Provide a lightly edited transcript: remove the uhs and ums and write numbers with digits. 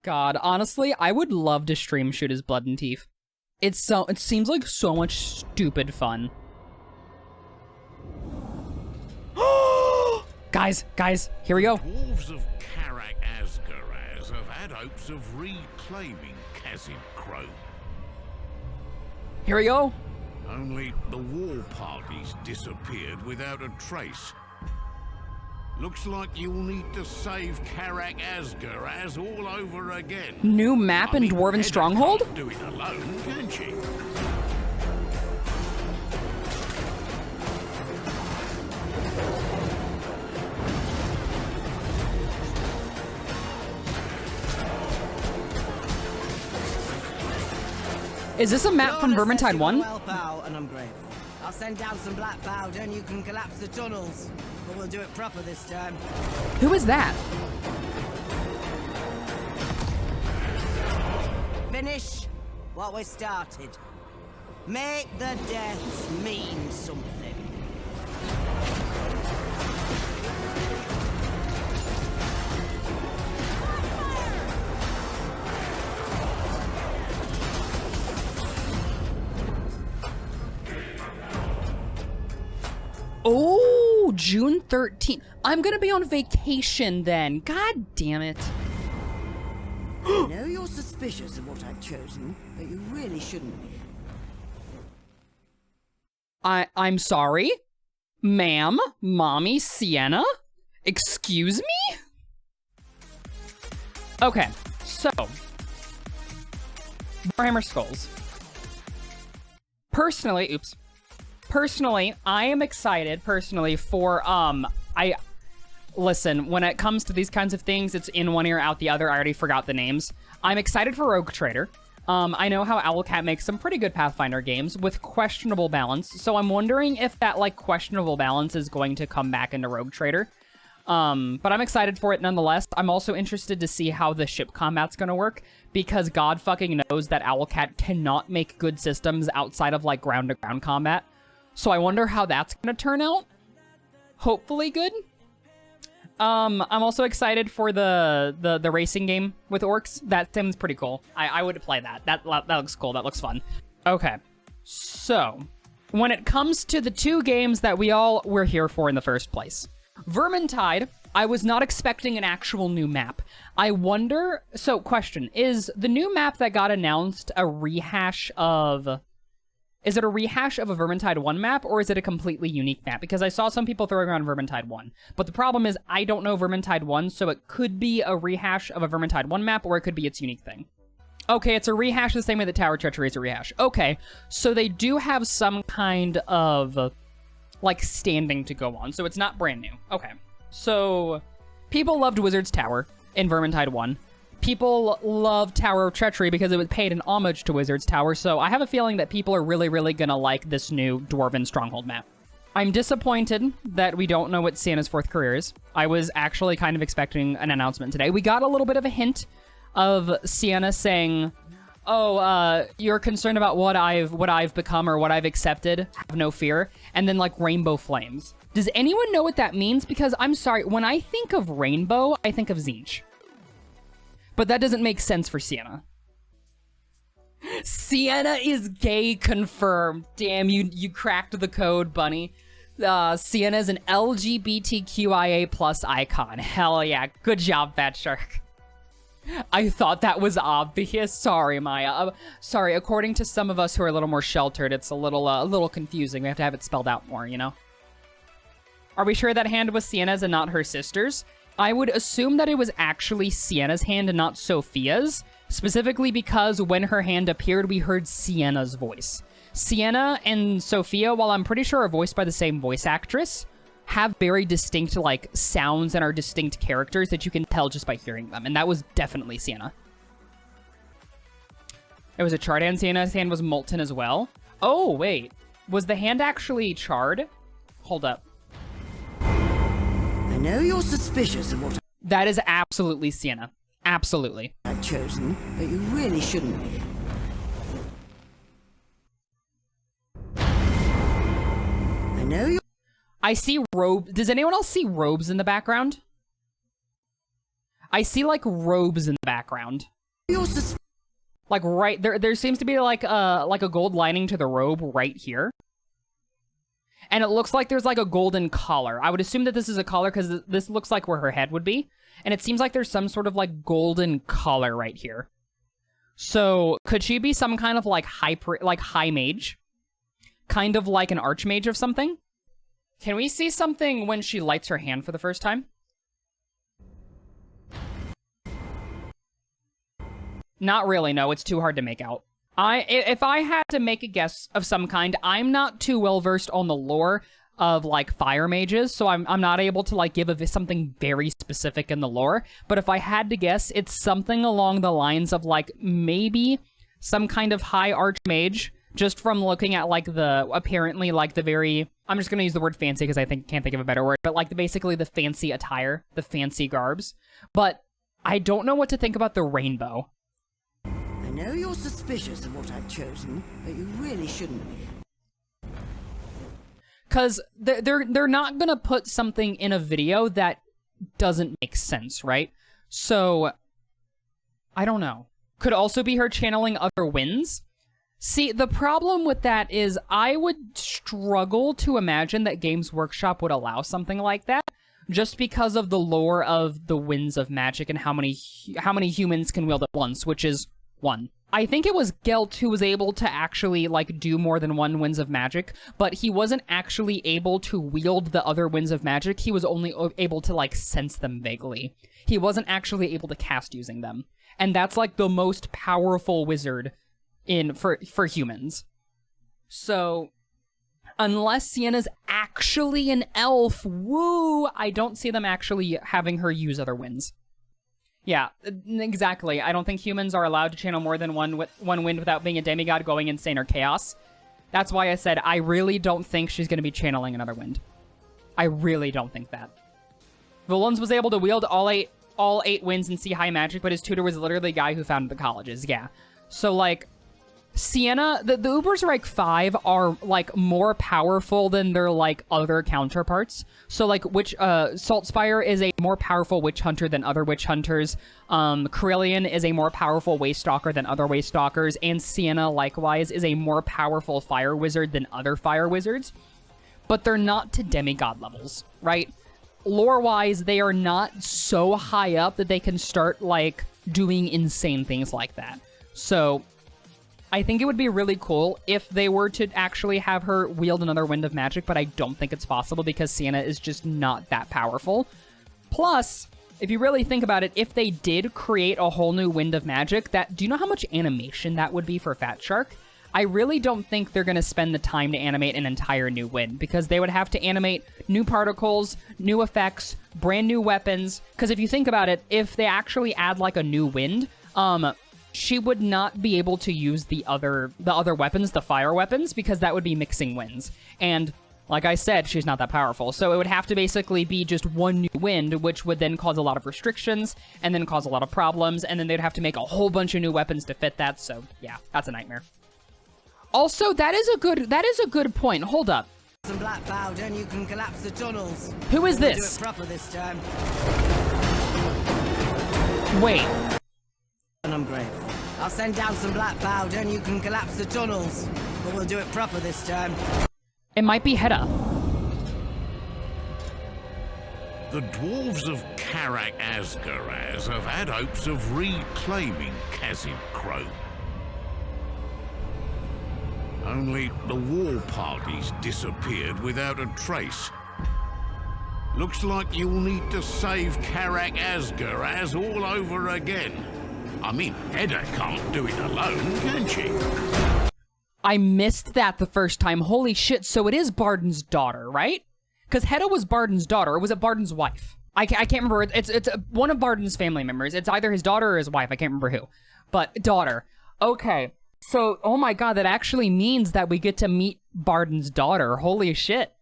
God, honestly, I would love to stream Shoot His Blood and Teeth. It seems like so much stupid fun. Guys, here we go. The dwarves of Karak Asgaraz have had hopes of reclaiming Kazim Crow. Here we go. Only the war parties disappeared without a trace. Looks like you'll need to save Karak Asgaraz all over again. New map in Dwarven Stronghold? Can't do it alone, can she? Is this a map from Vermintide 1? Well, pal, and I'm grateful. I'll send down some black powder and you can collapse the tunnels. But we'll do it proper this time. Who is that? Finish what we started. Make the deaths mean something. Oh, June 13th. I'm gonna be on vacation then. God damn it. I know you're suspicious of what I've chosen, but you really shouldn't be. I'm sorry? Ma'am? Mommy? Sienna? Excuse me? Okay, so. Warhammer Skulls. Personally, I am excited, for, listen, when it comes to these kinds of things, it's in one ear, out the other. I already forgot the names. I'm excited for Rogue Trader. I know how Owlcat makes some pretty good Pathfinder games with questionable balance, so I'm wondering if that, like, questionable balance is going to come back into Rogue Trader. But I'm excited for it nonetheless. I'm also interested to see how the ship combat's gonna work, because God fucking knows that Owlcat cannot make good systems outside of, like, ground-to-ground combat. So I wonder how that's gonna turn out. Hopefully good. I'm also excited for the racing game with orcs. That seems pretty cool. I would play that. That looks cool. That looks fun. Okay, so when it comes to the two games that we all were here for in the first place, Vermintide, I was not expecting an actual new map. I wonder. So, question: is the new map that got announced a rehash of? Is it a rehash of a Vermintide 1 map, or is it a completely unique map? Because I saw some people throwing around Vermintide 1. But the problem is, I don't know Vermintide 1, so it could be a rehash of a Vermintide 1 map, or it could be its unique thing. Okay, it's a rehash the same way that Tower Treachery is a rehash. Okay, so they do have some kind of, like, standing to go on, so it's not brand new. Okay, so people loved Wizard's Tower in Vermintide 1. People love Tower of Treachery because it was paid an homage to Wizard's Tower, so I have a feeling that people are really, really gonna like this new Dwarven Stronghold map. I'm disappointed that we don't know what Sienna's fourth career is. I was actually kind of expecting an announcement today. We got a little bit of a hint of Sienna saying, oh, you're concerned about what I've become or what I've accepted, have no fear, and then, like, rainbow flames. Does anyone know what that means? Because I'm sorry, when I think of rainbow, I think of Tzeentch. But that doesn't make sense for Sienna. Sienna is gay confirmed. Damn, you cracked the code, bunny. Sienna is an LGBTQIA+ icon. Hell yeah. Good job, Fat Shark. I thought that was obvious. Sorry, Maya. Sorry, according to some of us who are a little more sheltered, it's a little confusing. We have to have it spelled out more, you know? Are we sure that hand was Sienna's and not her sister's? I would assume that it was actually Sienna's hand and not Sophia's, specifically because when her hand appeared, we heard Sienna's voice. Sienna and Sophia, while I'm pretty sure are voiced by the same voice actress, have very distinct, like, sounds and are distinct characters that you can tell just by hearing them, and that was definitely Sienna. It was a charred hand. Sienna's hand was molten as well. Oh, wait. Was the hand actually charred? Hold up. I know you're suspicious of what That is absolutely Sienna. Absolutely. I've chosen, but you really shouldn't be. I know you. I see robe. Does anyone else see robes in the background? I see, like, robes in the background. You're Like right there seems to be like a gold lining to the robe right here. And it looks like there's like a golden collar. I would assume that this is a collar because this looks like where her head would be. And it seems like there's some sort of like golden collar right here. So could she be some kind of like high mage? Kind of like an archmage of something? Can we see something when she lights her hand for the first time? Not really, no. It's too hard to make out. If I had to make a guess of some kind, I'm not too well versed on the lore of like fire mages, so I'm not able to like give something very specific in the lore. But if I had to guess, it's something along the lines of like maybe some kind of high archmage, just from looking at like the apparently like the very, I'm just gonna use the word fancy because I can't think of a better word, but like basically the fancy attire, the fancy garbs. But I don't know what to think about the rainbow. I know you're suspicious of what I've chosen, but you really shouldn't be. Because they're not gonna put something in a video that doesn't make sense, right? So, I don't know. Could also be her channeling other winds. See, the problem with that is I would struggle to imagine that Games Workshop would allow something like that, just because of the lore of the winds of magic and how many humans can wield at once, which is one. I think it was Gelt who was able to actually, like, do more than one winds of magic, but he wasn't actually able to wield the other winds of magic. He was only able to, like, sense them vaguely. He wasn't actually able to cast using them. And that's, like, the most powerful wizard for humans. So, unless Sienna's actually an elf, woo, I don't see them actually having her use other winds. Yeah, exactly. I don't think humans are allowed to channel more than one wind without being a demigod, going insane, or chaos. That's why I said I really don't think she's going to be channeling another wind. I really don't think that. Volans was able to wield all eight winds and see high magic, but his tutor was literally the guy who founded the colleges. Yeah. So, like, Sienna, the Ubersreich 5 are, like, more powerful than their, like, other counterparts. So, like, Saltspire is a more powerful witch hunter than other witch hunters. Carillion is a more powerful waystalker than other waystalkers. And Sienna, likewise, is a more powerful fire wizard than other fire wizards. But they're not to demigod levels, right? Lore-wise, they are not so high up that they can start, like, doing insane things like that. So I think it would be really cool if they were to actually have her wield another wind of magic, but I don't think it's possible because Sienna is just not that powerful. Plus, if you really think about it, if they did create a whole new wind of magic, do you know how much animation that would be for Fat Shark? I really don't think they're going to spend the time to animate an entire new wind, because they would have to animate new particles, new effects, brand new weapons. Because if you think about it, if they actually add like a new wind, she would not be able to use the other weapons, the fire weapons, because that would be mixing winds. And like I said, she's not that powerful. So it would have to basically be just one new wind, which would then cause a lot of restrictions and then cause a lot of problems. And then they'd have to make a whole bunch of new weapons to fit that. So yeah, that's a nightmare. Also, that is a good point. Hold up. Some black powder and you can collapse the tunnels. Who is We'll this? do it proper this time. Wait. And I'm grateful. I'll send down some black powder and you can collapse the tunnels. But we'll do it proper this time. It might be Hedda. The dwarves of Karak Asgaraz have had hopes of reclaiming Kazim Crow. Only the war parties disappeared without a trace. Looks like you'll need to save Karak Asgaraz all over again. I mean, Hedda can't do it alone, can she? I missed that the first time. Holy shit, so it is Barden's daughter, right? Because Hedda was Barden's daughter, or was it Barden's wife? I can't remember. It's one of Barden's family members. It's either his daughter or his wife. I can't remember who. But daughter. Okay. So, oh my god, that actually means that we get to meet Barden's daughter. Holy shit.